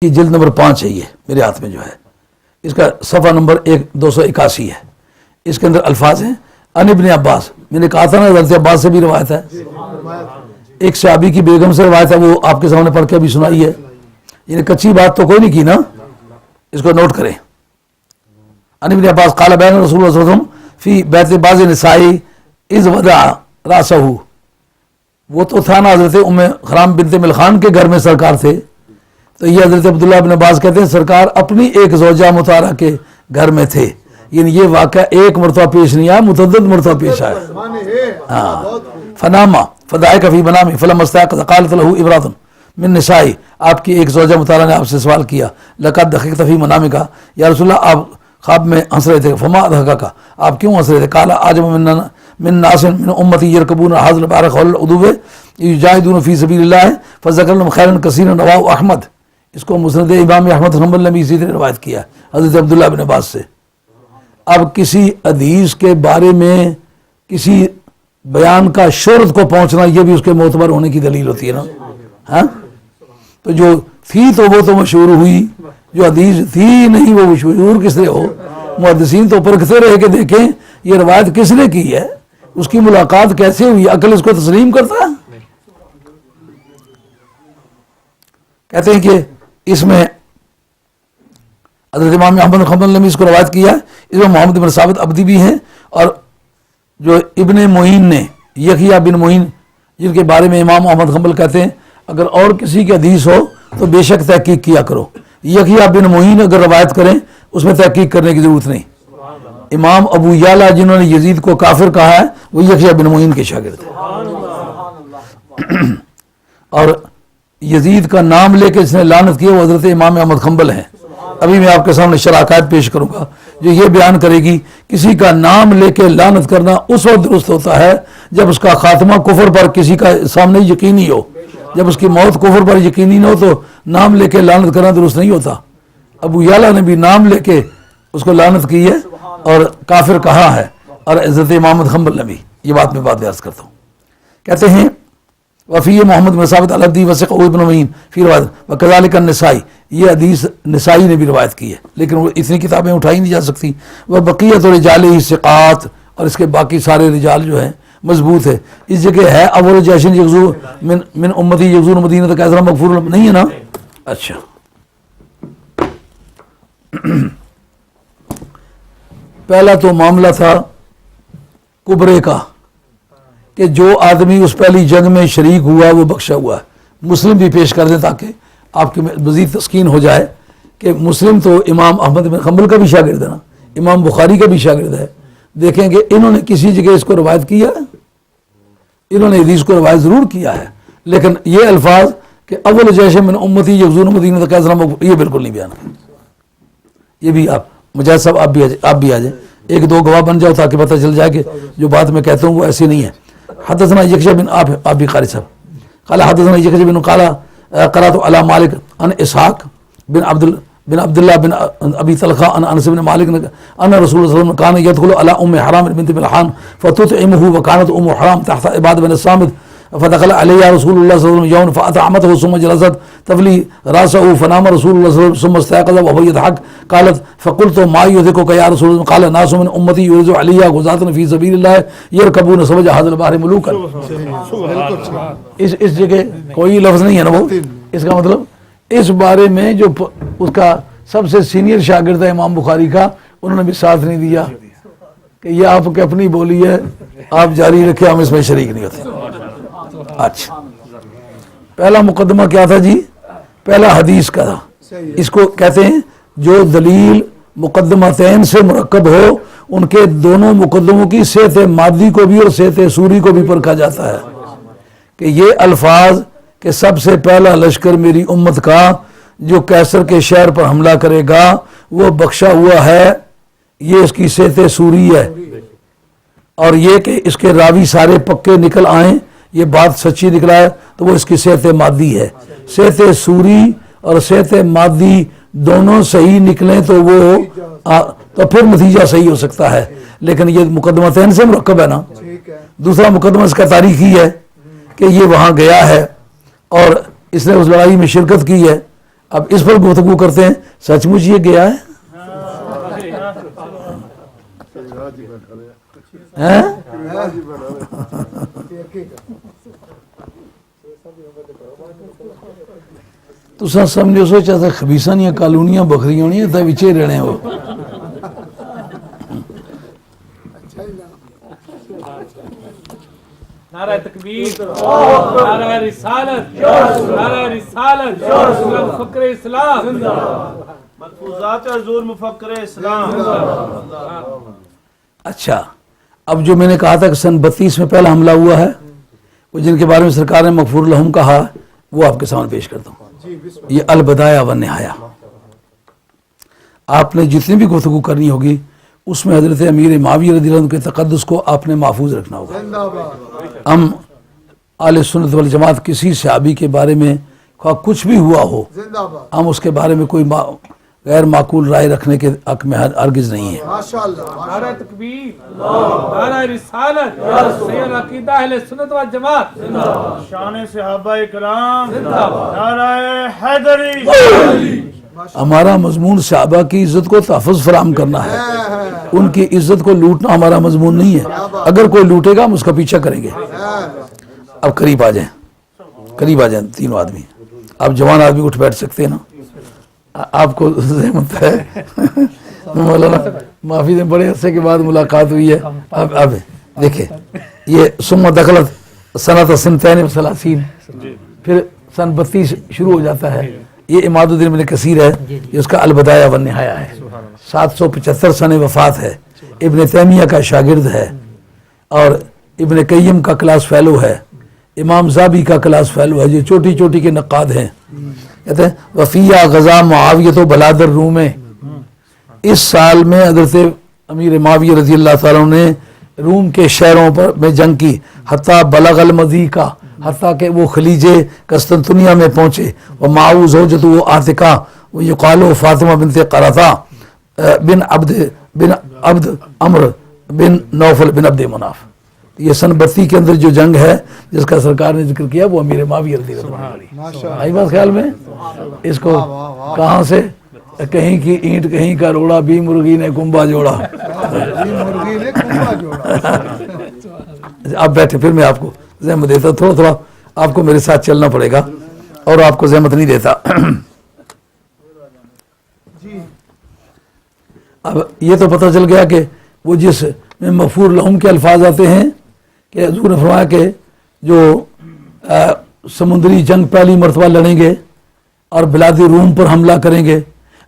کی جلد نمبر 5 ہے، یہ میرے ہاتھ میں جو ہے، اس کا صفحہ نمبر 281 ہے۔ اس کے اندر الفاظ ہیں ان ابن عباس، میں نے کہا تھا نا حضرت عباس سے بھی روایت ہے، ایک صحابی کی بیگم سے روایت ہے، وہ آپ کے سامنے پڑھ کے بھی سنائی ہے، یعنی کچی بات تو کوئی نہیں کی نا، اس کو نوٹ کریں۔ ان ابن عباس قال بین رسول اللہ صلی اللہ علیہ وسلم فی بیت بعض نسائی اذ وضع راسہ، وہ تو تھا نا حضرت ام حرام بنت ملخان کے گھر میں سرکار تھے، تو یہ حضرت عبداللہ بن عباس کہتے ہیں سرکار اپنی ایک زوجہ مطہرہ کے گھر میں تھے، یعنی یہ واقعہ ایک مرتبہ پیش نہیں آیا، متعدد مرتبہ پیش آیا۔ فناما فدائق فی منامی فلما استيقظ قالت له امرأة من نسائی، آپ کی ایک زوجہ مطہرہ نے آپ سے سوال کیا لقد ضحكت فی منامک، یا رسول اللہ آپ خواب میں ہنس رہے تھے، فما ضحكك، آپ کیوں ہنس رہے تھے؟ قال عجب من ناس من امتی يركبون هذا البحر حول العدو يجاهدون في سبيل الله فذكر لهم خيرا كثيرا رواه احمد۔ اس کو مسند امام احمد بن حنبل نے بھی اسی طرح روایت کیا حضرت عبداللہ بن عباس سے۔ اب کسی حدیث کے بارے میں کسی بیان کا شہرت کو پہنچنا، یہ بھی اس کے معتبر ہونے کی دلیل ہوتی ہے نا، ہاں؟ تو جو تھی تو وہ تو مشہور ہوئی، جو حدیث تھی نہیں وہ مشہور کس طرح ہو؟ محدثین تو پرکھتے رہے کہ دیکھیں یہ روایت کس نے کی ہے، اس کی ملاقات کیسے ہوئی، عقل اس کو تسلیم کرتا ہے؟ کہتے ہیں کہ اس میں حضرت امام احمد بن حنبل نے بھی اس کو روایت کیا ہے، اس میں محمد بن ثابت عبدی بھی ہیں، اور جو ابن معین نے یحییٰ بن معین، جن کے بارے میں امام احمد حنبل کہتے ہیں اگر اور کسی کی حدیث ہو تو بے شک تحقیق کیا کرو، یحییٰ بن معین اگر روایت کریں اس میں تحقیق کرنے کی ضرورت نہیں۔ امام ابو یعلا جنہوں نے یزید کو کافر کہا ہے وہ یحییٰ بن معین کے شاگرد ہیں، اور یزید کا نام لے کے جس نے لعنت کی وہ حضرت امام احمد حنبل ہیں۔ ابھی میں آپ کے سامنے شرح عقائد پیش کروں گا جو یہ بیان کرے گی کسی کا نام لے کے لعنت کرنا اس وقت درست ہوتا ہے جب اس کا خاتمہ کفر پر کسی کا سامنے یقینی ہو، جب اس کی موت کفر پر یقینی نہ ہو تو نام لے کے لعنت کرنا درست نہیں ہوتا۔ ابو یعلا نے بھی نام لے کے اس کو لعنت کی ہے اور کافر کہا ہے، اور حضرت امام احمد حنبل نے بھی، یہ بات میں عرض کرتا ہوں۔ کہتے ہیں وفی محمد بن ثابت الحدی وثقہ ابن معین فی روایت وکذالک النسائی، یہ حدیث نسائی نے بھی روایت کی ہے لیکن وہ اتنی کتابیں اٹھائی نہیں جا سکتی۔ وہ بقیت رجالہ ثقات، اور اس کے باقی سارے رجال جو ہیں مضبوط ہے۔ اس جگہ ہے اول جیشن یغزو من امتی یغزون مدینہ کیسرا مغفور نہیں ہے نا؟ اچھا، پہلا تو معاملہ تھا کبرے کا کہ جو آدمی اس پہلی جنگ میں شریک ہوا وہ بخشا ہوا ہے۔ مسلم بھی پیش کر دیں تاکہ آپ کی مزید تسکین ہو جائے کہ مسلم تو امام احمد بن حنبل کا بھی شاگرد ہے نا، امام بخاری کا بھی شاگرد ہے۔ دیکھیں کہ انہوں نے کسی جگہ اس کو روایت کیا ہے، انہوں نے حدیث کو روایت ضرور کیا ہے لیکن یہ الفاظ کہ اول جیش من امتی یغزون مدینہ کیسرا مغفور، یہ بالکل نہیں بیان ہے۔ یہ بھی آپ مجاہد صاحب آپ بھی آ جائیں، ایک دو گواہ بن جاؤ تاکہ پتہ چل جائے کہ جو بات میں کہتا ہوں وہ ایسی نہیں ہے۔ حدثنا یکشع بن آپ بھی قاری صاحب قال حدثنا یکشع بن قال قرات علی مالک عن اسحاق بن عبداللہ بن ابی طلحہ عن انس بن مالک ان رسول اللہ صلی اللہ علیہ وسلم کان يدخل على ام حرام بنت ملحان فتطعمه وكانت ام حرام تحت عباد بن الصامت فدخل عليها رسول الله صلى الله عليه وسلم يوما فأطعمته ثم جلست تفلي راسه فنام رسول الله صلى الله عليه وسلم ثم استيقظ وهو يضحك قالت فقلت ما يضحكك يا رسول الله؟ قال ناس من امتي يريد عليها غزاة في سبيل الله يركبون سوج هذا البحر ملوكا۔ اس جگہ کوئی لفظ نہیں ہے نا، وہ اس کا مطلب اس بارے میں جو اس کا سب سے سینئر شاگرد ہے امام بخاری کا، انہوں نے بھی ساتھ نہیں دیا کہ یہ آپ کی اپنی بولی ہے، آپ جاری رکھیں، ہم اس میں شریک نہیں ہوتے۔ اچھا، پہلا مقدمہ کیا تھا جی؟ پہلا حدیث کا تھا۔ اس کو کہتے ہیں جو دلیل مقدمتین سے مرکب ہو ان کے دونوں مقدموں کی صحت مادی کو بھی اور صحت سوری کو بھی پرکھا جاتا ہے کہ یہ الفاظ کہ سب سے پہلا لشکر میری امت کا جو کیسر کے شہر پر حملہ کرے گا وہ بخشا ہوا ہے، یہ اس کی صحت سوری ہے، اور یہ کہ اس کے راوی سارے پکے نکل آئیں یہ بات سچی نکلا ہے تو وہ اس کی صحت مادی ہے۔ صحت سوری اور صحت مادی دونوں صحیح نکلیں تو وہ تو پھر نتیجہ صحیح ہو سکتا ہے، لیکن یہ مقدمتین سے مرکب ہے نا۔ دوسرا مقدمہ اس کا تاریخی ہے کہ یہ وہاں گیا ہے اور اس نے اس لڑائی میں شرکت کی ہے، اب اس پر گفتگو کرتے ہیں. سچ مچ یہ گیا ہے؟ تو سمجھو سوچا تھا خبیصاں دیاں کالونیاں بکھریاں ہونیاں تے وچے رہنے ہو. نعرہ تکبیر، نعرہ رسالت، نعرہ رسالت، مفکر اسلام، ملفوظات حضور مفکر اسلام. اچھا اب جو میں نے کہا تھا کہ سن 32 میں پہلا حملہ ہوا ہے، وہ جن کے بارے میں سرکار نے مغفور لہم کہا، وہ آپ کے سامنے پیش کرتا ہوں. یہ البدایہ والنہایہ. آپ نے جتنی بھی گفتگو کرنی ہوگی اس میں حضرت امیر معاویہ رضی اللہ عنہ کے تقدس کو آپ نے محفوظ رکھنا ہوگا. ہم اہل سنت والجماعت کسی صحابی کے بارے میں خواہ کچھ بھی ہوا ہو، ہم اس کے بارے میں کوئی غیر معقول رائے رکھنے کے حق میں ہرگز نہیں ہے. نعرہ تکبیر، نعرہ رسالت، سید عقیدہ اہل سنت والجماعت، شان صحابہ کرام، نعرہ حیدری. ہمارا مضمون صحابہ کی عزت کو تحفظ فراہم کرنا ہے، ان کی عزت کو لوٹنا ہمارا مضمون نہیں ہے. اگر کوئی لوٹے گا ہم اس کا پیچھا کریں گے. اب قریب آ جائیں، قریب آ جائیں تینوں آدمی. آپ جوان آدمی اٹھ بیٹھ سکتے ہیں نا؟ آپ کو زحمت ہے. مولانا معافی دیں، بڑے عرصے کے بعد ملاقات ہوئی ہے. اب دیکھیں یہ ثم دخلت سنۃ سنتین و ثلاثین، پھر سن 32 شروع ہو جاتا ہے. یہ اماد الدین ابن کثیر ہے، یہ اس کا البدایہ والنہایہ ہے. 775 سن وفات ہے. ابن تیمیہ کا شاگرد ہے اور ابن قیم کا کلاس فیلو ہے. امام زابی کا کلاس فیلو ہے. یہ چوٹی چوٹی کے نقاد ہیں. کہتے ہیں وفیہ غزا معاویۃ بلاد الروم. اس سال میں حضرت امیر معاویہ رضی اللہ تعالیٰ نے روم کے شہروں پر میں جنگ کی. حتیٰ بلغ المضیقہ، حتیٰ کہ وہ خلیج قسطنطنیہ میں پہنچے. وہ معاو زوجتہ عاتقہ وہ یقال فاطمہ بنت قرطہ بن عبد عمر بن نوفل بن عبد مناف. یہ سن 32 کے اندر جو جنگ ہے جس کا سرکار نے ذکر کیا وہ امیر معاویہ رضی اللہ عنہ. آئی بات خیال میں؟ اس کو کہاں سے کہیں کی اینٹ کہیں کا روڑا، بھی مرغی نے کنبا جوڑا. آپ بیٹھے، پھر میں آپ کو زحمت دیتا. تھوڑا تھوڑا آپ کو میرے ساتھ چلنا پڑے گا اور آپ کو زحمت نہیں دیتا. اب یہ تو پتہ چل گیا کہ وہ جس میں مغفور لہم کے الفاظ آتے ہیں کہ حضور نے فرمایا کہ جو سمندری جنگ پہلی مرتبہ لڑیں گے اور بلاد روم پر حملہ کریں گے،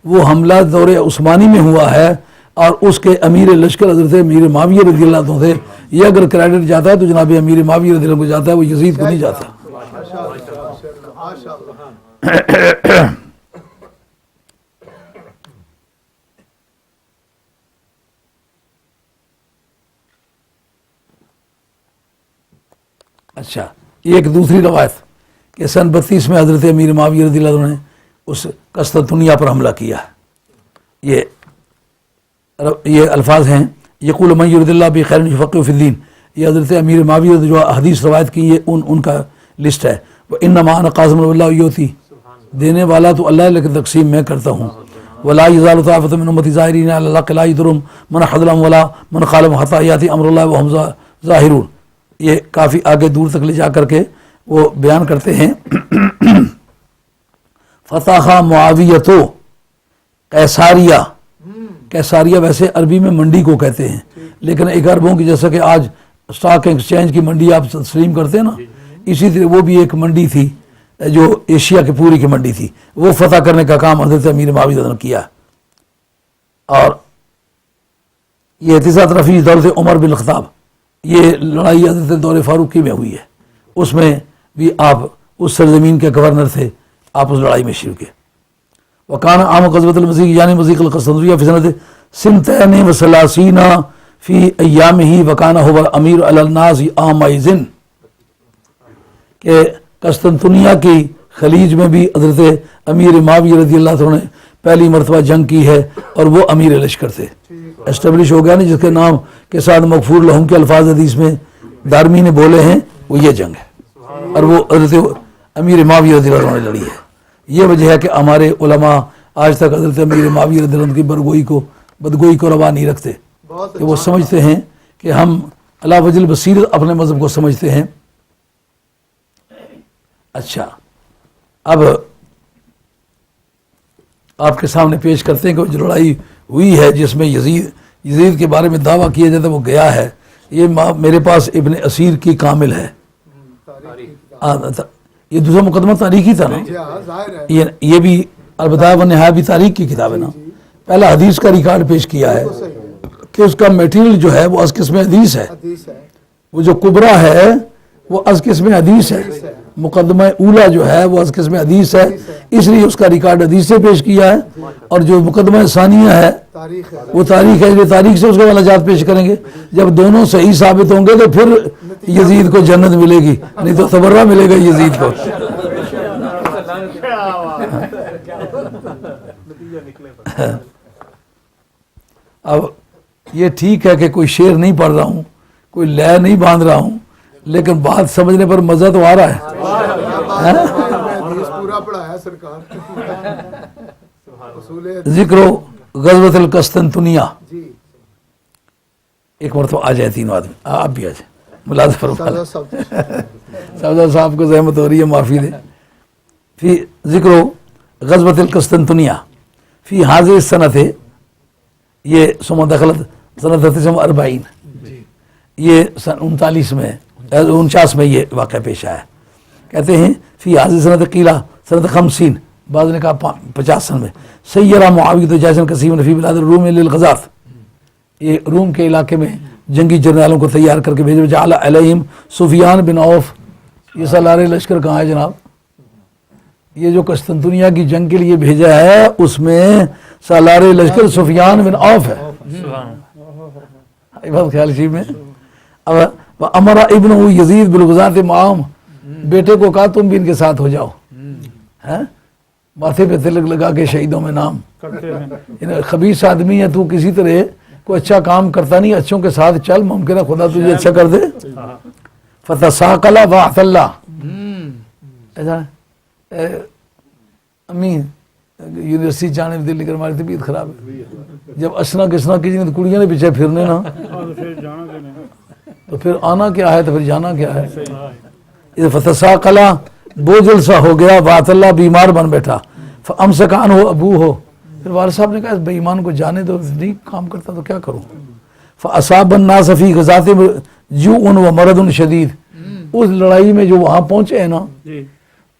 وہ حملہ دور عثمانی میں ہوا ہے اور اس کے امیر لشکر حضرت امیر معاویہ رضی اللہ عنہ تھے. یہ اگر کریڈٹ جاتا ہے تو جناب امیر معاویہ رضی اللہ عنہ کو جاتا ہے، وہ یزید کو نہیں جاتا. اچھا، یہ ایک دوسری روایت کہ سن 32 میں حضرت امیر معاویہ رضی اللہ عنہ نے اس قسطنطنیہ پر حملہ کیا. یہ الفاظ ہیں یقول من یرد اللہ بخیر یفقہہ فی الدین. یہ حضرت امیر معاویہ جو حدیث روایت کی، یہ ان کا لسٹ ہے. وانما انا قاسم واللہ یؤتی، دینے والا تو اللہ ہے لیکن تقسیم میں کرتا ہوں. ولا یزال طائفۃ من امتی ظاہرین علی الحق لا یضرهم من خذلهم ولا من خالفهم حتى یاتی امر اللہ وهم ظاہرون. یہ کافی آگے دور تک لے جا کر کے وہ بیان کرتے ہیں. فتح معاویۃ قیساریہ. قیساریہ ویسے عربی میں منڈی کو کہتے ہیں، لیکن ایک عربوں کی جیسا کہ آج اسٹاک ایکسچینج کی منڈی آپ تسلیم کرتے ہیں نا، اسی طرح وہ بھی ایک منڈی تھی جو ایشیا کی پوری کی منڈی تھی. وہ فتح کرنے کا کام حضرت امیر معاویہ نے کیا. اور یہ تیسرا طرف ہی دولت عمر بن الخطاب، یہ لڑائی حضرت دور فاروقی میں ہوئی ہے. اس میں بھی آپ اس سرزمین کے گورنر تھے، آپ اس لڑائی میں شرکت. وکان عام غزوۃ المضیق یعنی مضیق القسطنطنیہ فی سنۃ سنتین و ثلاثین فی ایامہ وکان هو امیر علی الناس عامئذ. کہ قسطنطنیہ کی خلیج میں بھی حضرت امیر معاویہ رضی اللہ عنہ نے پہلی مرتبہ جنگ کی ہے اور وہ امیر لشکر تھے. اسٹیبلش ہو گیا نا، جس کے نام کے ساتھ مغفور لہم کے الفاظ حدیث میں دارمی نے بولے ہیں، وہ یہ جنگ ہے اور وہ حضرت امیر معاویہ رضی اللہ عنہ نے لڑی ہے. یہ وجہ ہے کہ ہمارے علماء آج تک حضرت امیر معاویہ رضی اللہ عنہ کی بدگوئی کو روا نہیں رکھتے کہ وہ سمجھتے ہیں کہ ہم علی وجہ البصیرت اپنے مذہب کو سمجھتے ہیں. اچھا، اب آپ کے سامنے پیش کرتے ہیں کہ جو لڑائی ہوئی ہے جس میں یزید کے بارے میں دعویٰ کیا جاتا ہے وہ گیا ہے. یہ میرے پاس ابن اسیر کی کامل ہے. یہ دوسرا مقدمہ تاریخی تھا نا، یہ بھی البدایہ والنہایہ بھی تاریخ کی کتاب ہے نا. پہلا حدیث کا ریکارڈ پیش کیا ہے کہ اس کا میٹیریل جو ہے وہ از قسم حدیث ہے. وہ جو کبرا ہے وہ از قسم حدیث ہے. مقدمہ اولا جو ہے وہ از قسم حدیث ہے، اس لیے اس کا ریکارڈ حدیث سے پیش کیا ہے. اور جو مقدمہ ثانیہ ہے وہ تاریخ ہے، جو تاریخ سے اس کے والاجات پیش کریں گے. جب دونوں صحیح ثابت ہوں گے تو پھر یزید کو جنت ملے گی، نہیں تو تبرہ ملے گا یزید کو. اب یہ ٹھیک ہے کہ کوئی شعر نہیں پڑھ رہا ہوں، کوئی لے نہیں باندھ رہا ہوں، لیکن بات سمجھنے پر مزہ تو آ رہا ہے. ذکر غزوۃ القسطنطنیہ. ایک مرتبہ آ جائے تینوں آدمی، آپ بھی آ جائیں، ملازم فرما. سعودہ صاحب کو زحمت ہو رہی ہے، معافی دیں. فی ذکر غزوۃ القسطنطنیہ فی حاضر السنۃ، یہ ثم دخلت سنۃ 49، یہ سن 39 میں 49 میں یہ واقعہ پیش آیا. کہتے ہیں فی حاضر سنۃ قیلہ سنۃ 50، بعض نے کہا 50 سن میں. سیرہ معاویہ جیسن کثیر فی بلاد الروم للغزاۃ، یہ روم کے علاقے میں جنگی جرنیلوں کو تیار کر کے بھیجے. جعل علیہم سفیان بن عوف. یہ سالار لشکر کہاں ہے جناب؟ یہ جو قسطنطنیہ کی جنگ کے لیے بھیجا ہے اس میں سالار لشکر سفیان بن عوف ہے. بات خیال شیف میں. اب امرا ابن یزید بالغزاۃ معاہم، بیٹے کو کہا تم بھی ان کے ساتھ ہو جاؤ. ماتھے پہ تلک لگا کے شہیدوں میں نام. خبیث آدمی ہے تو، کسی طرح کوئی اچھا کام کرتا نہیں، اچھوں کے ساتھ چل، ممکن ہے خدا تجھے اچھا کر دے. فتساقل وعث اللہ. ایسا امی یونیورسٹی جانے میں دل لے کر ہماری طبیعت خراب ہے. جب اشنا کسنا کی جن کڑیاں نے پیچھے پھرنے نا تو پھر آنا کیا ہے، تو پھر جانا کیا ہے. فتساقل بوجھل سا ہو گیا، وعث اللہ بیمار بن بیٹھا. فامسک عنہ ابو ہو، پھر والد صاحب نے کہا اس بے ایمان کو جانے دو، نہیں کام کرتا تو کیا کروں. فاصاب الناس فی غزاۃ جوع و مرض شدید. اس لڑائی میں جو وہاں پہنچے ہیں نا،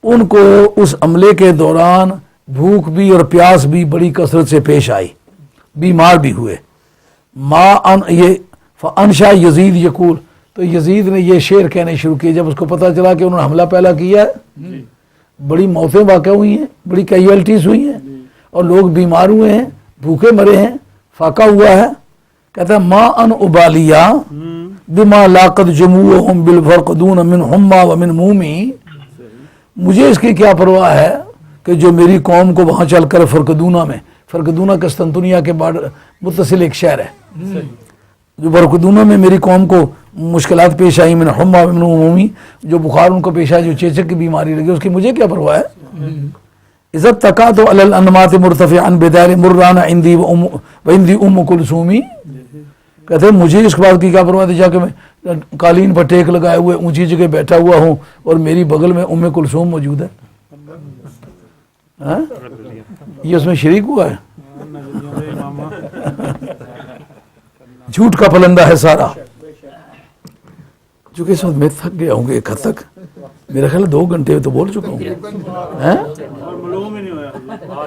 ان کو اس عملے کے دوران بھوک بھی اور پیاس بھی بڑی کثرت سے پیش آئی، بیمار بھی ہوئے. یہ فانشا یزید یقول، تو یزید نے یہ شعر کہنے شروع کیے جب اس کو پتہ چلا کہ انہوں نے حملہ پہلا کیا ہے. بڑی موتیں واقع ہوئی ہیں، بڑی کیجویلٹیز ہوئی ہیں، اور لوگ بیمار ہوئے ہیں، بھوکے مرے ہیں، فاقہ ہوا ہے. کہتا ہے ما ان ابالیہ بما لاقت جموعهم بالفرقدون من حما ومن مومی. مجھے اس کی کیا پرواہ ہے کہ جو میری قوم کو وہاں چل کر فرقدونہ میں، فرقدونہ قسطنطنیہ کے بعد متصل ایک شہر ہے، جو فرقدونہ میں میری قوم کو مشکلات پیش آئی، من حما ومن مومی، جو بخار ان کو پیش آئی، جو چیچک کی بیماری لگی، اس کی مجھے کیا پرواہ ہے. عزت تقات علی الانمات مرتفعا بدار مران عندی و عندی ام کلثومی. کہتے ہیں مجھے اس بات کی کیا پرواہ تھی، جا کے میں قالین پر ٹیک لگائے ہوئے اونچی جگہ بیٹھا ہوا ہوں اور میری بغل میں ام کلثوم موجود ہے. یہ اس میں شریک ہوا ہے. جھوٹ کا پلندہ ہے سارا. چونکہ اس وقت میں تھک گیا ہوں گا ایک حد تک، میرا خیال 2 گھنٹے تو بول چکا ہوں.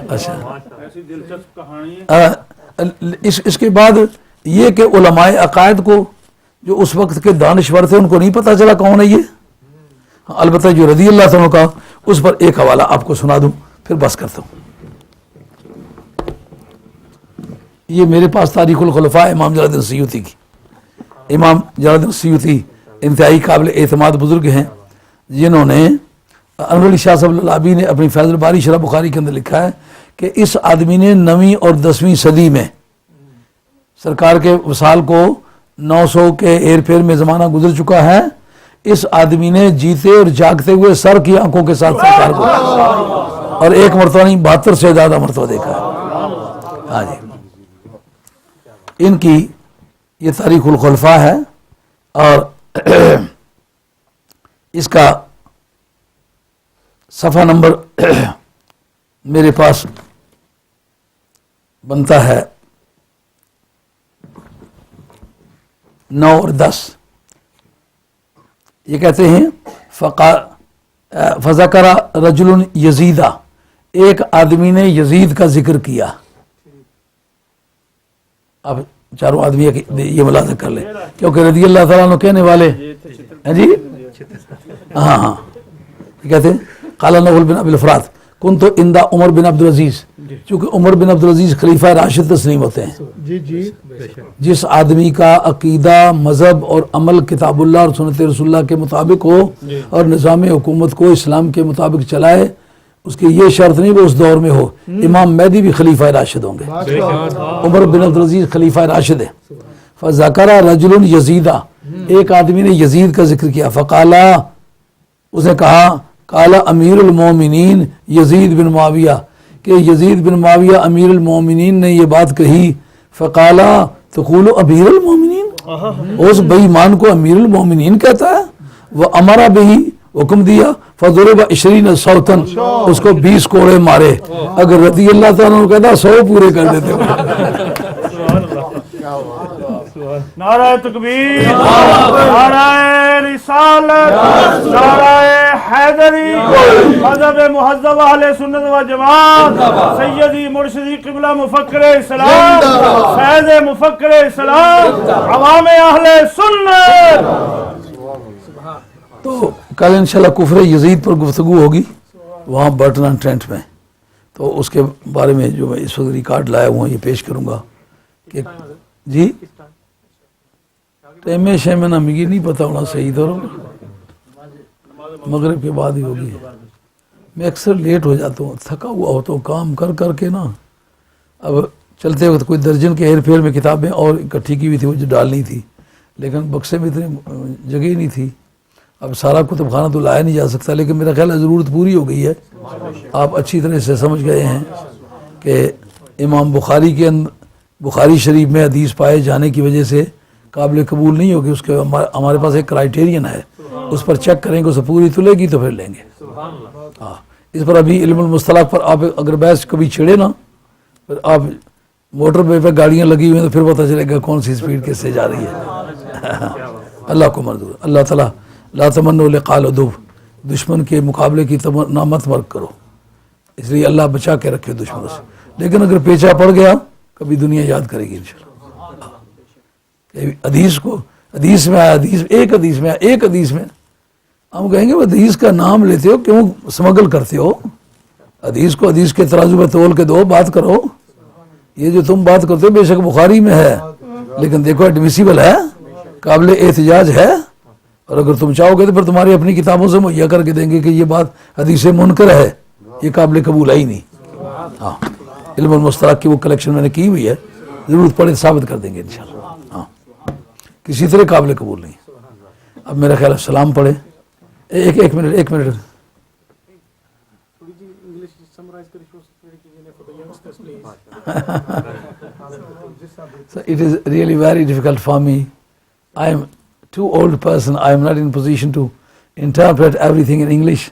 اچھا، اس کے بعد یہ کہ علماء عقائد کو جو اس وقت کے دانشور تھے ان کو نہیں پتا چلا کون ہے یہ. البتہ جو رضی اللہ عنہ کا، اس پر ایک حوالہ آپ کو سنا دوں پھر بس کرتا ہوں. یہ میرے پاس تاریخ الخلفاء امام جلال الدین سیوطی کی. امام جلال الدین سیوطی انتہائی قابل اعتماد بزرگ ہیں، جنہوں نے انور علی شاہ صاحب العابی نے اپنی فیض الباری شرح بخاری کے اندر لکھا ہے کہ اس آدمی نے 9ویں اور 10ویں صدی میں سرکار کے وصال کو 900 کے ایر پھیر میں زمانہ گزر چکا ہے. اس آدمی نے جیتے اور جاگتے ہوئے سر کی آنکھوں کے ساتھ سرکار کو اور ایک مرتبہ نہیں 72 سے زیادہ مرتبہ دیکھا ہے. ہاں جی, ان کی یہ تاریخ الخلفاء ہے, اور اس کا صفحہ نمبر میرے پاس بنتا ہے 9 اور 10. یہ کہتے ہیں فذکر رجل یزیدہ, ایک آدمی نے یزید کا ذکر کیا. اب چاروں آدمی یہ ملاحظہ کر لیں, کیونکہ رضی اللہ تعالیٰ عنہ کہنے والے ہیں جی. ہاں یہ کہتے ہیں قال نوفل بن ابی الفرات کنت عند عمر بن عبد العزیز, چونکہ عمر بن عبد العزیز خلیفہ راشد تسلیم ہوتے ہیں. جی جس آدمی کا عقیدہ, مذہب اور عمل کتاب اللہ اور سنت رسول اللہ کے مطابق ہو اور نظام حکومت کو اسلام کے مطابق چلائے, اس کی یہ شرط نہیں وہ اس دور میں ہو. امام مہدی بھی خلیفہ راشد ہوں گے, عمر بن عبد العزیز خلیفہ راشد ہے. فذکر رجل یزیدہ, ایک آدمی نے یزید کا ذکر کیا. فقالا, اس نے کہا قال امیر المومنین یزید بن معاویہ, کہ یزید بن معاویہ امیر المومنین نے یہ بات کہی. فقالا تقول امیر المومنین, اس بے ایمان کو امیر المومنین کہتا ہے. وہ امرا بہی, حکم دیا. فضرب 20 صوتا, اس کو 20 کوڑے مارے. اگر رضی اللہ تعالیٰ عنہ کہتا 100 پورے کر دیتے. نعرہ تکبیر, نعرہ رسالت, نعرہ حیدری, مذہب مہذب اہل سنت و جماعت, سیدی مرشدی قبلہ مفکر اسلام, فیض مفکر اسلام, عوام اہل سنت. تو کل انشاءاللہ کفر یزید پر گفتگو ہوگی وہاں برٹن اینڈ ٹرینٹ میں. تو اس کے بارے میں جو میں اس وقت ریکارڈ لایا ہوا یہ پیش کروں گا کہ جی ٹیمے شیمے نہ مجھے نہیں پتا ہونا صحیح طور مغرب کے بعد ہی ہوگی. میں اکثر لیٹ ہو جاتا ہوں, تھکا ہوا ہوتا ہوں کام کر کر کے نا. اب چلتے وقت کوئی درجن کے ہیر پھیر میں کتابیں اور اکٹھی کی ہوئی تھی وہ جو ڈالنی تھی, لیکن بکسے میں اتنی جگہ ہی نہیں تھی. اب سارا کتب خانہ تو لایا نہیں جا سکتا, لیکن میرا خیال ہے ضرورت پوری ہو گئی ہے. آپ اچھی طرح سے سمجھ گئے ہیں کہ امام بخاری کے بخاری شریف میں حدیث پائے جانے کی وجہ سے قابل قبول نہیں ہوگی. اس کے ہمارے پاس ایک کرائیٹیرین ہے, اس پر چیک کریں گے, اسے پوری تلے گی تو پھر لیں گے. ہاں, اس پر ابھی علم المصطلح پر آپ اگر بحث کبھی چھڑے نا, پھر آپ موٹر وے پہ گاڑیاں لگی ہوئی ہیں تو پھر پتہ چلے گا کون سی سپیڈ کس سے جا رہی ہے. اللہ کو منظور. اللہ تعالیٰ لا تمنوا لقاء العدو, دشمن کے مقابلے کی تمنا مت مرک کرو, اس لیے اللہ بچا کے رکھے دشمنوں سے. لیکن اگر پیچھا پڑ گیا کبھی دنیا یاد کرے گی انشاءاللہ. حدیث کو حدیث میں آیا, ایک حدیث میں ہم کہیں گے حدیث کا نام لیتے ہو کیوں سمگل کرتے ہو. حدیث کو حدیث کے ترازو میں تول کے دو, بات کرو. یہ جو تم بات کرتے ہو بے شک بخاری میں ہے, لیکن دیکھو ایڈمیسیبل ہے, قابل احتجاج ہے. اور اگر تم چاہو گے تو پھر تمہاری اپنی کتابوں سے مہیا کر کے دیں گے کہ یہ بات حدیث منکر ہے, یہ قابل قبول ہے ہی نہیں. ہاں, علم المصطلح کی وہ کلیکشن میں نے کی ہوئی ہے, ضرورت پڑے ثابت کر دیں گے انشاءاللہ. ہاں, کسی طرح قابل قبول نہیں. اب میرا خیال ہے سلام پڑھے. ایک minute So it is really very difficult for me. I am too old person. I am not in position to interpret everything in English.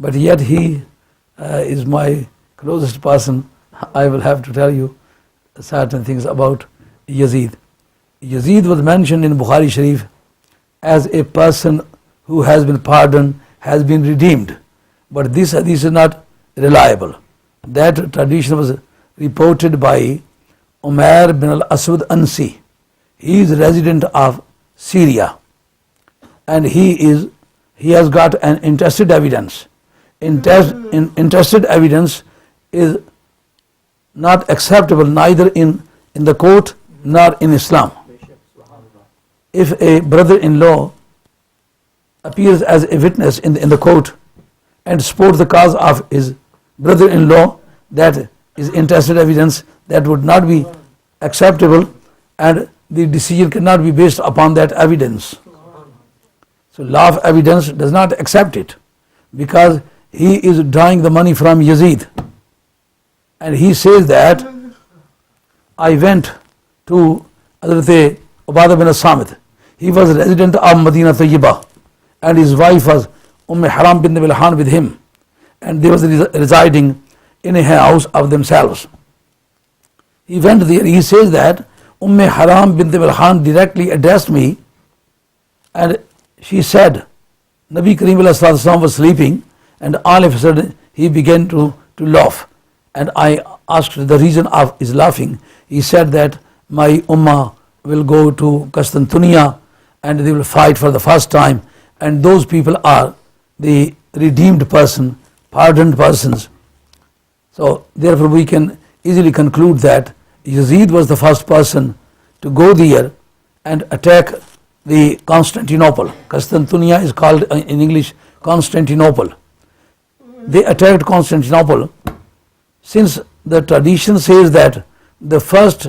But yet he is my closest person. I will have to tell you certain things about Yazid. Yazid was mentioned in Bukhari Sharif as a person who has been pardoned, has been redeemed. But this hadith is not reliable. That tradition was reported by Umair bin al-Aswad Ansi. He is a resident of Syria, and he has got an interested evidence. Interested evidence is not acceptable neither in the court nor in Islam. If a brother-in-law appears as a witness in the court and supports the cause of his brother-in-law, that is interested evidence that would not be acceptable, and the decision cannot be based upon that evidence. So law of evidence does not accept it, because he is drawing the money from Yazid. And he says that I went to Hazrat Ubadah bin Samit. He was a resident of Madinah Tayyibah, and his wife was Haram bin Bilhan with him, and they was residing in a house of themselves. He went there. He says that Haram bin Bilhan directly addressed me, and she said, Nabi Kareem ﷺ was sleeping, and all of a sudden he began to laugh. And I asked the reason of his laughing. He said that my ummah will go to Constantinople and they will fight for the first time, and those people are the redeemed person, pardoned persons. So therefore we can easily conclude that Yazid was the first person to go there and attack the Constantinople. Constantinople is called in English Constantinople. They attacked Constantinople. Since the tradition says that the first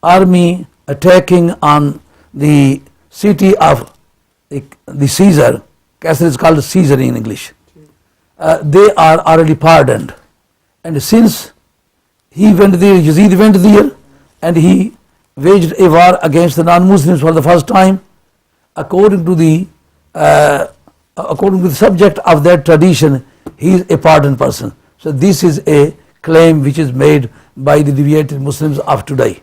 army attacking on the city of the Caesar, Caesar is called Caesar in English, they are already pardoned. And since he went there, Yazid went there, and he waged a war against the non-Muslims for the first time, according to the subject of that tradition, he is a pardoned person. So this is a claim which is made by the deviated Muslims of today.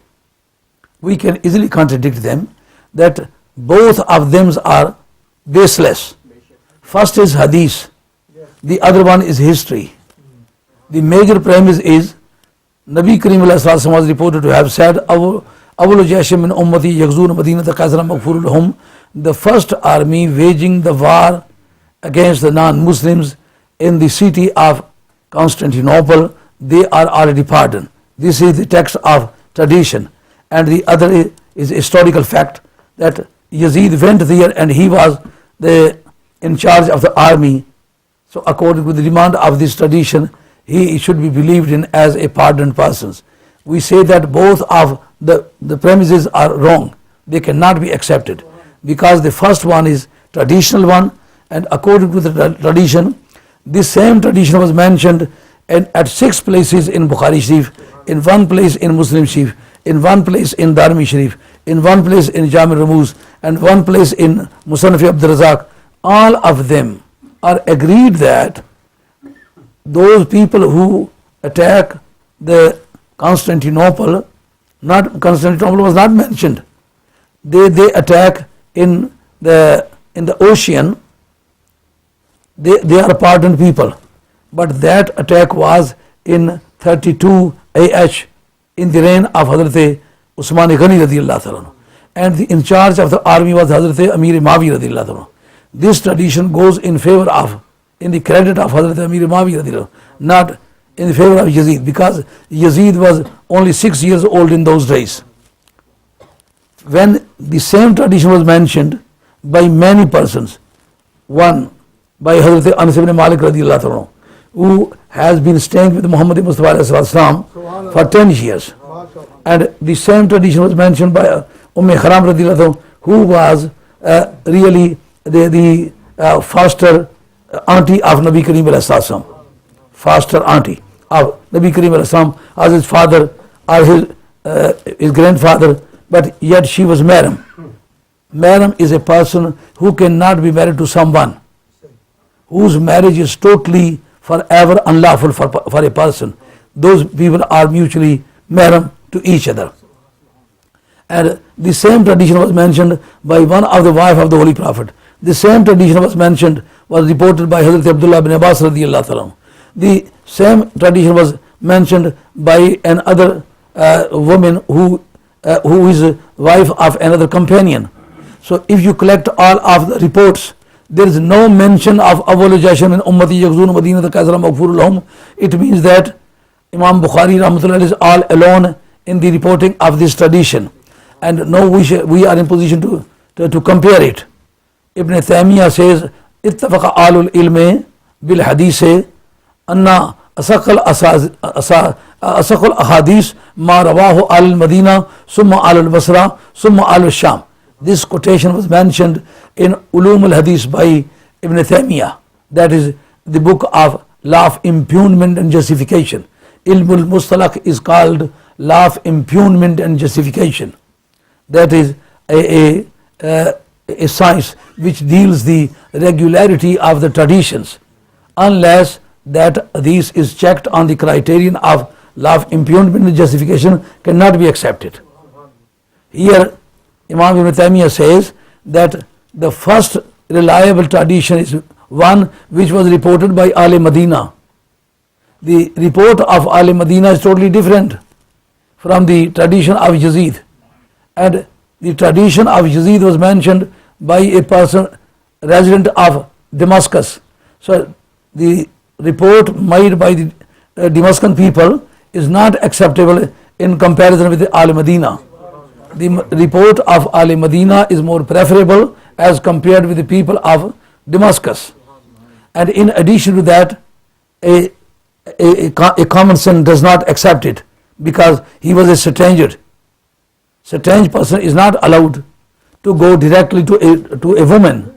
We can easily contradict them that both of them are baseless. First is hadith, the other one is history. The major premise is Nabi Kareem ﷺ was reported to have said, Awwalu Jayshim min ummati yaghzuna Madinata Kaisara maghfurun lahum. The first army waging the war against the non-Muslims in the city of Constantinople, they are already pardoned. This is the text of tradition. And the other is historical fact that Yazid went there and he was in charge of the army. So according to the demand of this tradition, he should be believed in as a pardoned person. We say that both of the premises are wrong. They cannot be accepted, because the first one is traditional one, and according to the tradition, this same tradition was mentioned at 6 places in Bukhari Sharif, in 1 place in Muslim Sharif, in 1 place in Darmi Sharif, in 1 place in Jami Ramuz, and 1 place in Musannaf Abdul Razak. All of them are agreed that those people who attack the Constantinople was not mentioned. They attack in the ocean. They are pardoned people. But that attack was in 32 AH in the reign of Hazrat Usman Ghani radiyallahu ta'ala, and the in charge of the army was Hazrat Amir Muawiyah radiyallahu ta'ala. This tradition goes in favor of, in the credit of Hazrat Amir Muawiyah radiyallahu ta'ala, not in the favor of Yazid, because Yazid was only 6 years old in those days. When the same tradition was mentioned by many persons, one by Hazrat Anas ibn Malik radiyallahu ta'ala, who has been staying with Muhammad Mustafa ﷺ for 10 years. And the same tradition was mentioned by Haram radiyallahu anha, who was really the foster auntie of Nabi Kareem ﷺ. Foster auntie of Nabi Kareem ﷺ, as his father or his grandfather, but yet she was Mahram. Mahram is a person who cannot be married to someone whose marriage is totally forever unlawful for a person. Those people are mutually mahram to each other. And the same tradition was mentioned by one of the wife of the Holy Prophet. The same tradition was reported by Hazrat Abdullah ibn Abbas radiyallahu ta'ala. The same tradition was mentioned by another woman who is wife of another companion. So if you collect all of the reports, there is no mention of Awwalu Jayshim min ummati yaghzuna Madinata Kaisara maghfurun lahum. It means that Imam Bukhari rahmatullah is all alone in the reporting of this tradition, and no, we are in position to compare it. Ibn Taymiyyah says, ittafaqa alul ilmi bil hadith anna asaqal ahadith ma rawahu al Madina summa al Basra summa al Sham. This quotation was mentioned in Ulum al Hadith by Ibn Taymiyyah, that is the book of law of impugnment and justification. Ilmul Mustalaq is called law of impugnment and justification. That is a science which deals the regularity of the traditions, unless that this is checked on the criterion of law of impugnment and justification, cannot be accepted. Here Imam Ibn Taymiyyah says that the first reliable tradition is one which was reported by Ahl Madina. The report of Ahl Madina is totally different from the tradition of Yazid, and the tradition of Yazid was mentioned by a person resident of Damascus. So the report made by the Damascus people is not acceptable in comparison with Ahl Madina. The report of Ahl Madina is more preferable as compared with the people of Damascus. And in addition to that, a common sense does not accept it, because he was a stranger. Strange person is not allowed to go directly to a woman,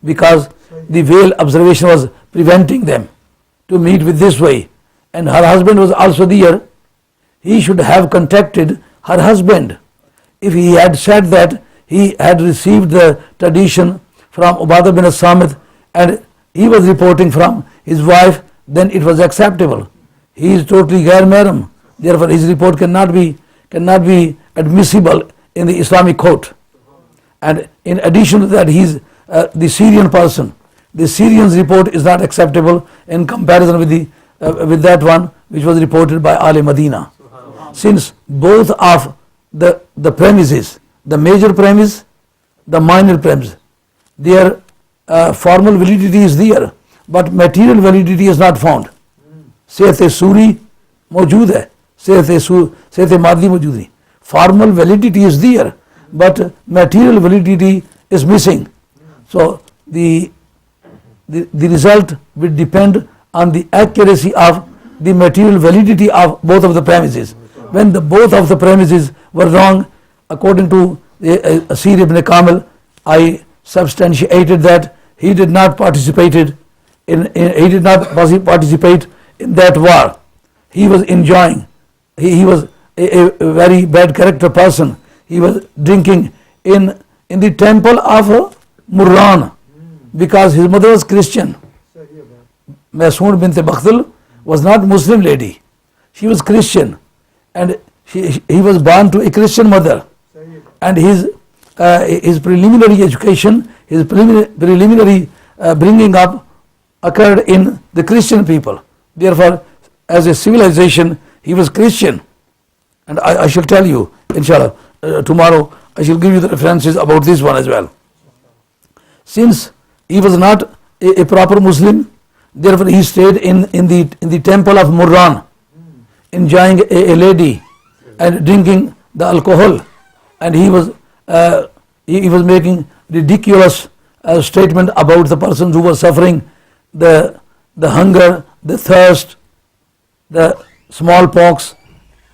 because the veil observation was preventing them to meet with this way. And her husband was also there. He should have contacted her husband. If he had said that he had received the tradition from Ubadah bin Samit and he was reporting from his wife, then it was acceptable. He is totally ghair mahram, therefore his report cannot be admissible in the Islamic court. And in addition to that, he is the Syrian person. The Syrian's report is not acceptable in comparison with that one which was reported by Ahl Madina. Since both of the premises, the major premise, the minor premise, their formal validity is there, but material validity is not found. Sehat Suri موجود ہے, Sehat Madhi موجود نہیں. Formal validity is there, but material validity is missing. So the result will depend on the accuracy of the material validity of both of the premises. When both of the premises were wrong, according to Asir ibn Kamil, I substantiated that he did not participate in that war. He was enjoying. He was a very bad character person. He was drinking in the temple of Murran because his mother was Christian. Masoon bint Bakhtal was not Muslim lady. She was Christian, and he was born to a Christian mother. And his preliminary education, his preliminary bringing up occurred in the Christian people. Therefore, as a civilization, he was Christian. And I shall tell you, inshallah, tomorrow I shall give you the references about this one as well. Since he was not a proper Muslim, therefore he stayed in the temple of Murran, enjoying a lady and drinking the alcohol. And he was making ridiculous statement about the persons who were suffering the hunger, the thirst, the smallpox,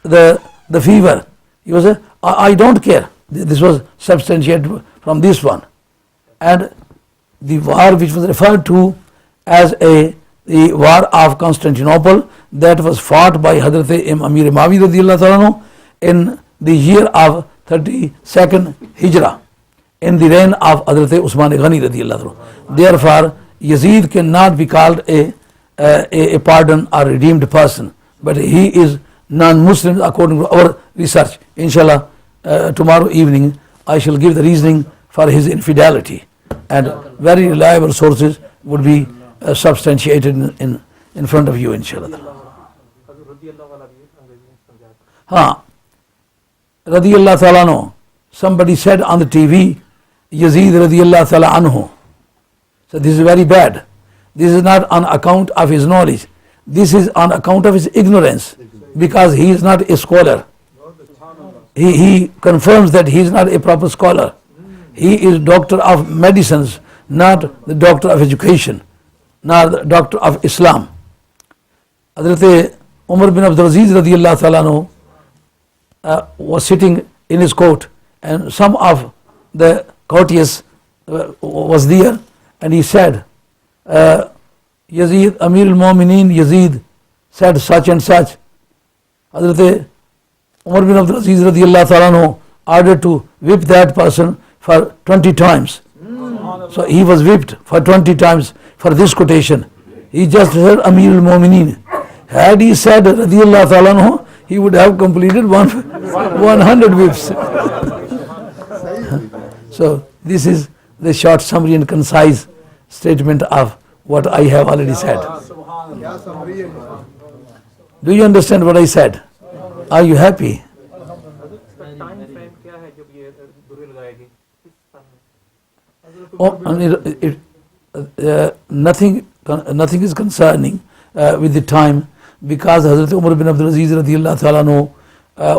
the fever. He was I don't care. This was substantiated from this one. And the war which was referred to as the war of Constantinople, that was fought by Hazrat Amir Mawi radiyallahu ta'ala in the year of 32nd Hijrah, in the reign of Hazrat Usman Ghani radiyallahu ta'ala. Therefore, Yazid cannot be called a pardoned or redeemed person, but he is non-Muslim according to our research. Inshallah, tomorrow evening I shall give the reasoning for his infidelity, and very reliable sources would be substantiated in front of you, inshallah. Radiyallahu ta'ala anhu. Somebody said on the TV, Yazid radiyallahu ta'ala anhu. So this is very bad. This is not on account of his knowledge. This is on account of his ignorance, because he is not a scholar. He confirms that he is not a proper scholar. He is doctor of medicines, not the doctor of education, not the doctor of Islam. Hazrat Umar bin Abdul Aziz radiyallahu ta'ala anhu was sitting in his court, and some of the courtiers was there, and he said, Yazid, Amir al-Mu'mineen Yazid said such and such. Hazrat Umar bin Abdul Aziz radiyallahu ta'ala anhu ordered to whip that person for 20 times. So he was whipped for 20 times for this quotation. He just said Amir al-Mu'mineen. Had he said radiyallahu ta'ala anhu, he would have completed 100 whips. So this is the short summary and concise statement of what I have already said. Do you understand what I said? Are you happy? Oh, nothing is concerning with the time, because Hazrat Umar bin Abdul Aziz radiyallahu ta'ala anhu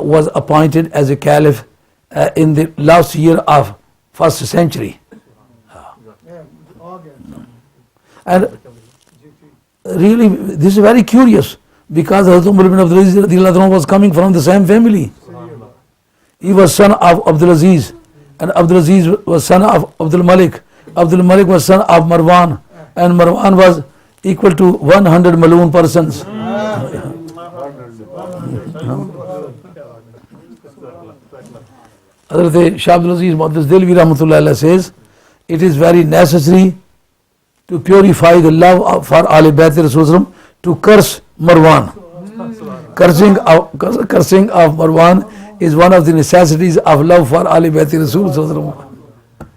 was appointed as a caliph in the last year of 1st century. And really this is very curious, because Hazrat Umar bin Abdul Aziz radiyallahu ta'ala anhu was coming from the same family. He was son of Abdul Aziz, and Abdul Aziz was son of Abdul Malik. Abdul Malik was son of Marwan, and Marwan was equal to 100 Maloon persons. Hazrat Shah Abdul Aziz Muhaddis Delvi Rahmatullah Alayhi says, it is very necessary to purify the love for Ahl Bayt Rasul to curse Marwan. Cursing of Marwan is one of the necessities of love for Ahl Bayt Rasul.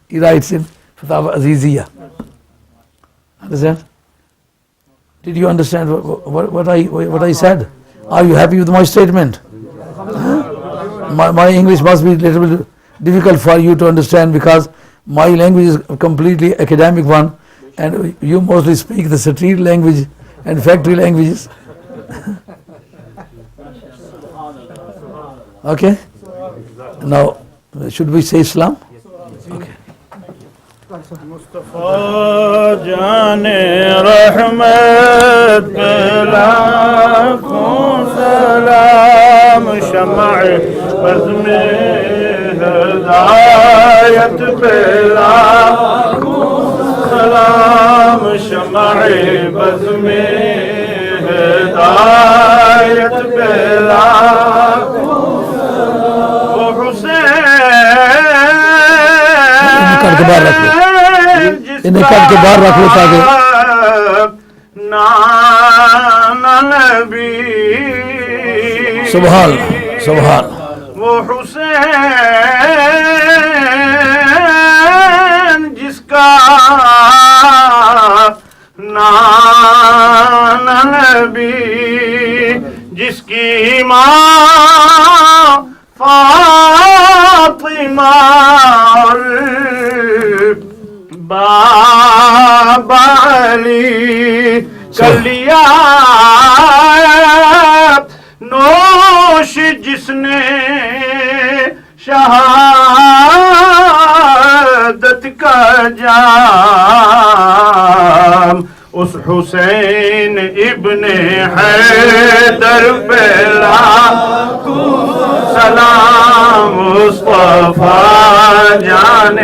He writes in Fatawa Aziziyah. Understand? Did you understand what I said? Are you happy with my statement? My English must be a little bit difficult for you to understand, because my language is a completely academic one, and you mostly speak the street language and factory languages. Okay? Now, should we say Islam? Okay. مصطفیٰ جان رحمت پہ لاکھوں سلام، شمع بزم ہدایت پہ لاکھوں سلام، شمع بزم ہدایت پہ لاکھوں سلام، وہ حسین انہیں کٹ کے باہر رکھ لو تاکہ نبی سبحان سبحان وہ حسین جس کا نام نبی، جس کی ماں فاطمہ بابا علی کر لیا نوش جس نے شہادت کا جام، اس حسین ابن حیدر پہ لاکھوں سلام، مصطفیٰ جان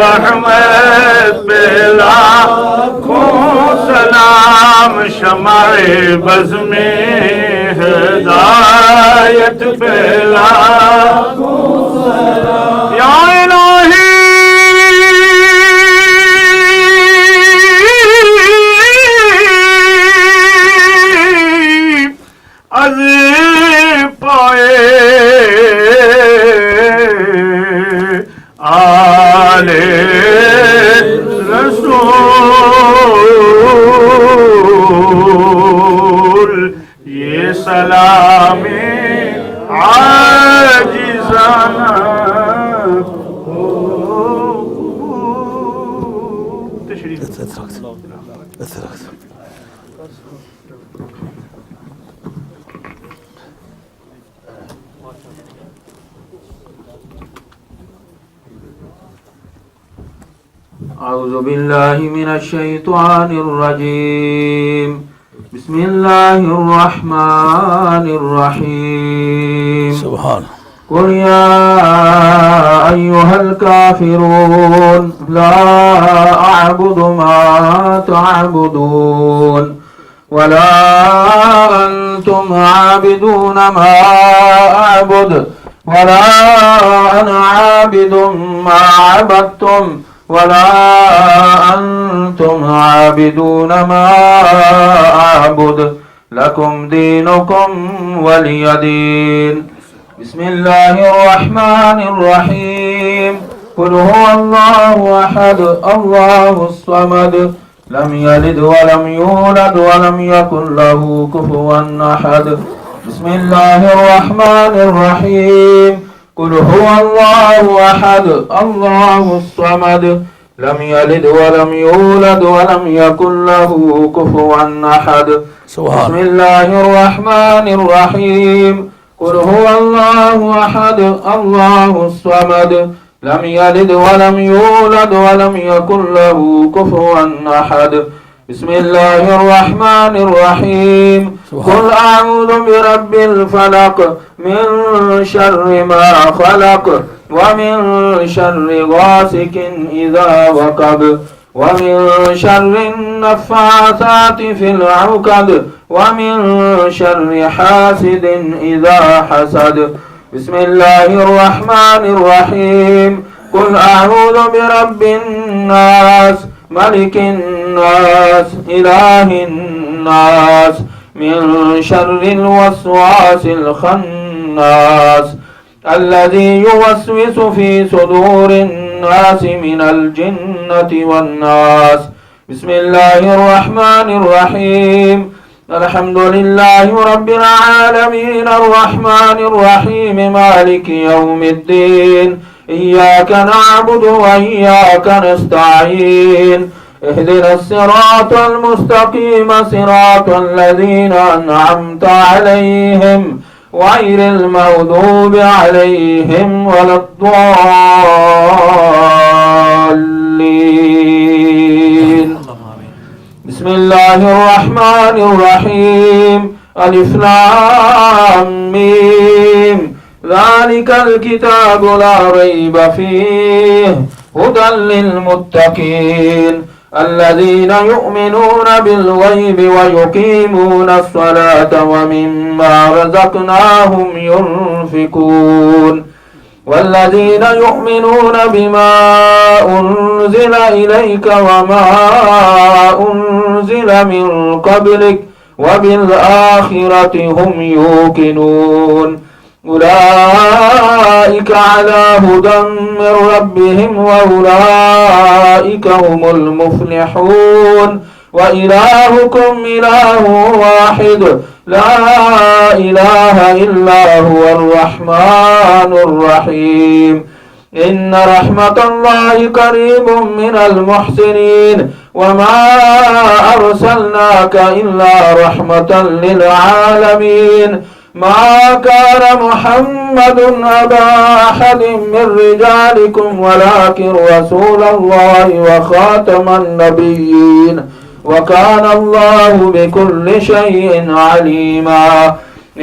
رحمت پہ لاکھوں سلام، شمع بزم ہدایت پہ لاکھوں سلام، یا الہی از پائے آل رسول یہ سلام عاجزانہ تشریف أعوذ بالله من الشيطان الرجيم بسم الله الرحمن الرحيم سبحان قل يا أيها الكافرون لا أعبد ما تعبدون ولا أنتم عابدون ما أعبد ولا أنا عابد ما عبدتم ولا أنتم عابدون ما أعبد لكم دينكم ولي دين. بسم الله الرحمن الرحيم. قل هو الله أحد الله الصمد لم يلد ولم يولد ولم يكن له كفوا أحد. بسم الله الرحمن الرحيم. قل هو الله أحد الله الصمد لم يلد ولم يولد ولم يكن له كفوا أحد. بسم الله الرحمن الرحيم. قل هو الله أحد الله الصمد لم يلد ولم يولد ولم يكن له كفوا أحد. بسم الله الرحمن الرحيم. قل أعوذ برب الفلق من شر ما خلق ومن شر غاسق إذا وقب ومن شر النفاثات في العقد ومن شر حاسد إذا حسد. بسم الله الرحمن الرحيم. قل أعوذ برب الناس ملك الناس إله الناس من شر الوسواس الخناس الذي يوسوس في صدور الناس من الجنة والناس. بسم الله الرحمن الرحيم. الحمد لله رب العالمين الرحمن الرحيم مالك يوم الدين إياك نعبد وإياك نستعين اهدنا الصراط المستقيم صراط الذين أنعمت عليهم غير المغضوب عليهم ولا الضالين. بسم الله الرحمن الرحيم. ألف لام ميم ذلك الكتاب لا ريب فيه هدى للمتقين الذين يؤمنون بالغيب ويقيمون الصلاة ومما رزقناهم ينفقون والذين يؤمنون بما أنزل إليك وما أنزل من قبلك وبالآخرة هم يوقنون أولئك على هدى من ربهم وأولئك هم المفلحون. وإلهكم إله واحد لا إله إلا هو الرحمن الرحيم. إن رحمة الله قريب من المحسنين وما أرسلناك إلا رحمة للعالمين. ما كان محمد أبا أحد من رجالكم ولكن رسول الله وخاتم النبيين وكان الله بكل شيء عليما.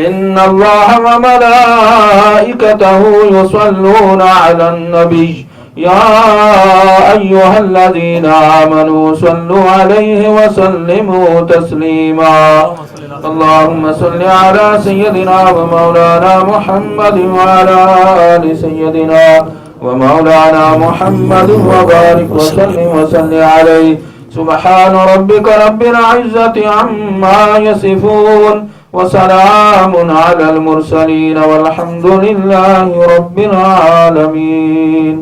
إن الله وملائكته يصلون على النبي يا أيها الذين آمنوا صلوا عليه وسلموا تسليما. اللهم صل على سيدنا ومولانا محمد وعلى آل سيدنا ومولانا محمد وبارك وسلم عليه. سبحان ربك رب العزة عما يصفون وسلام على المرسلين والحمد لله رب العالمين.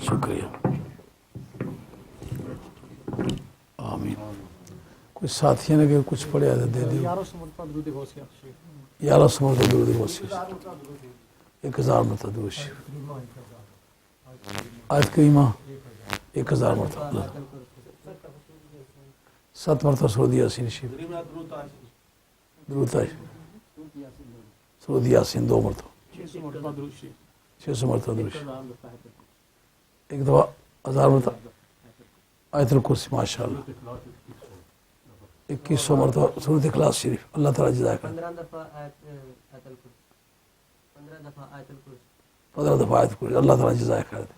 شکریہ. آمین. کوئی ساتھیوں نے کچھ پڑھیا دے دیو. 1100 مرتبہ درود وسیع 1000 مرتبہ درود شریف. آیت کریمہ 1000 مرتبہ 7 مرتبہ سورۃ یاسین شریف. درود سورۃ یاسین 2 مرتبہ 600 مرتبہ درود شریف. ایک دفعہ 1000 مرتبہ آیت الکرسی ماشاءاللہ. 2100 مرتبہ سورۃ اخلاص شریف. اللہ تعالیٰ جزائے خیر. 15 دفعہ آیت الکرسی. اللہ تعالیٰ جزائے خیر دے.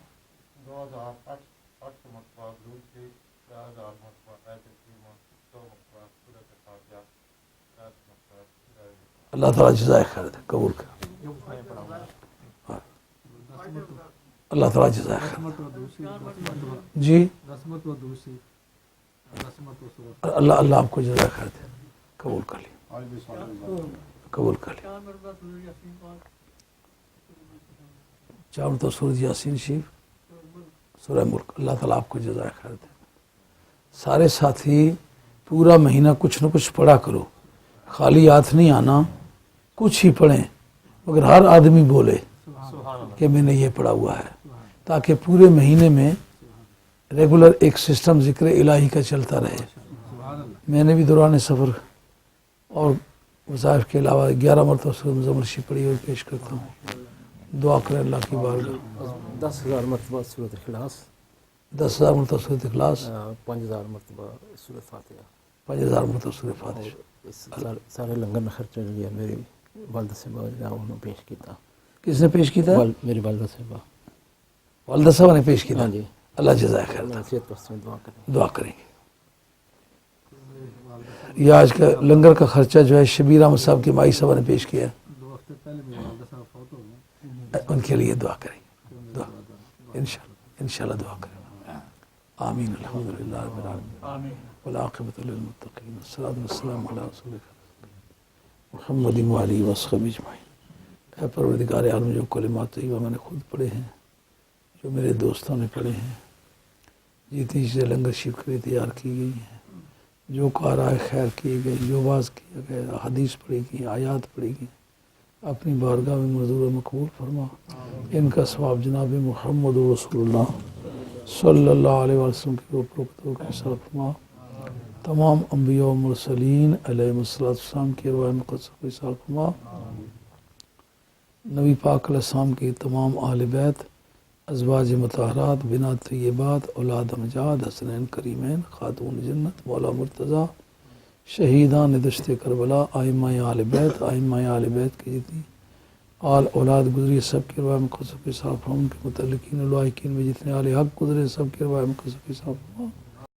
2800 مرتبہ درود شریف 4000 مرتبہ آیت الکریمہ 100 مرتبہ سورۃ فاتحہ 50 مرتبہ. اللہ تعالیٰ جزائے خیر دے, قبول کر. اللہ تعالیٰ جزائے خیر دے. جی اللہ آپ کو جزائے خیر دے. قبول کر لی, قبول کر لی. 4 مرتبہ سورۃ یاسین شریف, سورہ ملک. اللہ تعالیٰ آپ کو جزائے خیر دے. سارے ساتھی پورا مہینہ کچھ نہ کچھ پڑھا کرو, خالی ہاتھ نہیں آنا, کچھ ہی پڑھیں, مگر ہر آدمی بولے کہ میں نے یہ پڑھا ہوا ہے, تاکہ پورے مہینے میں ریگولر ایک سسٹم ذکر الہی کا چلتا رہے. میں نے بھی دوران سفر اور وظائف کے علاوہ 11 مرتبہ سورۃ مزمل شریف پڑھی ہوئی پیش کرتا ہوں. دعا کریں اللہ کی بارگاہ. 10,000 مرتبہ سورۃ اخلاص, 10,000 مرتبہ سورۃ اخلاص, 5,000 مرتبہ سورۃ فاتحہ, 5,000 مرتبہ سورۃ فاتحہ. سارے لنگر میں خرچہ جو ہے میری والدہ صاحبہ انہوں نے پیش کیا. کس نے پیش کیا تھا؟ میری والدہ صاحبہ. والدہ صاحبہ نے پیش کیا. ہاں جی. اللہ جزائے خیر دے. صحت پرست میں دعا کریں. دعا کریں گے. یہ آج کا لنگر کا خرچہ جو ہے شبیر احمد صاحب کی مائی صاحبہ نے پیش کیا ہے, ان کے لیے دعا کریں گے. دعا انشاءاللہ دعا کریں. آمین. الحمدللہ رب العالمین والعاقبۃ للمتقین والصلاۃ والسلام علی رسول محمد وآلہ وصحبہ اجمعین. اے پروردگار عالم, جو کلمات طیبہ میں نے خود پڑھے ہیں, جو میرے دوستوں نے پڑھے ہیں, جتنی چیزیں لنگر شریف کے لیے تیار کی گئی ہیں, جو کارائے خیر کیے گئے, جو واز کیا گیا, حدیث پڑھی گئی, آیات پڑھی گئی, اپنی بارگاہ میں منظور و مقبول فرما. ان کا ثواب جناب محمد رسول اللہ صلی اللہ علیہ وسلم کی روپرو کے ساتھ فرما. تمام انبیاء و مرسلین علیہ السلام کی روح مقدس کو ساتھ فرما. نبی پاک علیہ السلام کی تمام اہل بیت, ازواج مطہرات, بنات طیبات, اولاد امجاد, حسنین کریمین, خاتون جنت, مولا مرتضیٰ, شہیدان دشت کربلا, ائمہ اہل بیت, ائمہ اہل بیت کی جتنی آل اولاد گزری سب کی روح مقدس کے ساتھ فرما. ان کے متعلقین و لاحقین میں جتنے آل حق گزرے سب کی روح مقدس کے ساتھ فرما.